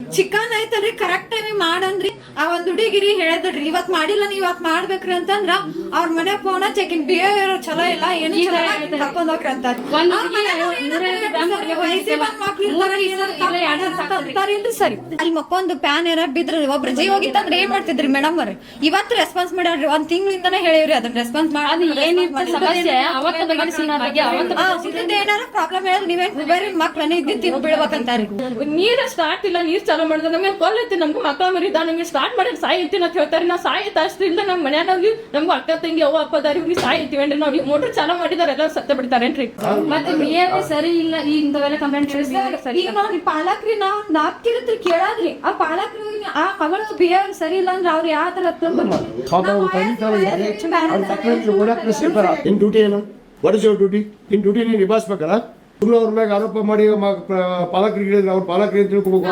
chicken ಐತಲ್ರಿ correct ಟೈಮಿಗೆ ಮಾಡಂದ್ರಿ ಆ ಒಂದ್ ಹುಡುಗಿರಿ ಹೇಳಿದ್ರಿ ಇವತ್ ಮಾಡಿಲ್ಲ ನೀವ್ ಇವತ್ ಮಾಡ್ಬೇಕ್ರಿ ಅಂತಂದ್ರ ಅವ್ರ ಮನೆ ಫೋನ್ ಚೆಕಿಂಗ್ ಬಿಹೇವಿಯರ್ ಚಲೋ ಇಲ್ಲ ಏನು ಕರ್ಕೊಂಡ್ ಹೋಗ್ರಿ ಅಂತ ಸರಿ ಅಲ್ಲಿ ಮಕ್ಕೊಂದು ಪ್ಯಾನ್ ಏನಾರ ಬಿದ್ರಿ ಒಬ್ರು ಜೀವ ಹೋಗಿತ್ತಂದ್ರೆ ಏನ್ ಮಾಡ್ತಿದ್ರಿ ಮೇಡಮ್ ಅವ್ರಿ ಇವತ್ತು ರೆಸ್ಪಾನ್ಸ್ ಮಾಡ್ರಿ ಒಂದ್ ತಿಂಗಳಿಂದಾನೇ ಹೇಳಿವ್ರಿ ಅದನ್ನ ರೆಸ್ಪಾನ್ಸ್ ಮಾಡಿ ಏನಾರ ಪ್ರಾಬ್ಲಮ್ ಹೇಳಿದ್ರೆ ನೀವೇ ಬೇರೆ ಮಕ್ಳನ್ನ ಇದ್ದಿದ್ದು ಬೀಳ್ಬೇಕಂತಾರಿ ನೀರ ಸ್ಟಾರ್ಟ್ ಇಲ್ಲ ನೀರ್ ಚಾಲೂ ಮಾಡಿದ್ರೆ ನಮ್ಗೆ ಕೊಲ್ಲೈತಿ ನಮ್ಗೆ ಮಕ್ಕಳ ಮರಿದ ನಮ್ಗೆ ಸ್ಟಾರ್ಟ್ ಮಾಡಿ ಸಾಯ್ತಿ ಅಂತ ಹೇಳ್ತಾರೆ ನಾವು ಸಾಯ್ತ ಅಷ್ಟ್ರಿಂದ ನಮ್ ಮನ್ಯಾಗ ನಮ್ಗೆ ಅಕ್ಕ ತಂಗಿ ಅವ್ವ ಅಪ್ಪ ಅದಾರಿ ಇವ್ರಿಗೆ ಸಾಯ್ತೀವಿ ಅಂದ್ರೆ ನಾವು ಮೋಟರ್ ಚಾಲೂ ಮಾಡಿದಾರೆ ಎಲ್ಲ ಸತ್ತ ಬಿಡ್ತಾರೇನ್ರಿ ಮತ್ತೆ ಬಿಹೇವಿಯರ್ ಸರಿ ಇಲ್ಲ ಇಂಥವೆಲ್ಲ ಕಂಪ್ಲೇಂಟ್ ಈಗ ನೋಡ್ರಿ ಪಾಲಕ್ರಿ ನಾವ್ ಕೇಳಿದ್ರಿ ಕೇಳಾದ್ರಿ ಆ ಪಾಲಕ್ರಿ ಆ ಮಗಳ ಬಿಹೇವಿಯರ್ ಸರಿ ಇಲ್ಲ ಅಂದ್ರೆ ಅವ್ರು ಯಾವ ತರ ಇನ್ ಡ್ಯೂಟಿ ಏನು what is your duty in duty ನೀವು ನಿಭಾಯಿಸ್ಬೇಕಲ್ಲ ಸುಮ್ಮನೆ ಅವ್ರ ಮ್ಯಾಗ ಆರೋಪ ಮಾಡಿ ಪಾಲಕರಿಗೆ ಹೇಳಿದ್ರೆ ಅವ್ರ ಪಾಲಕರಿಗೆ ತಿಳ್ಕೊಬೇಕು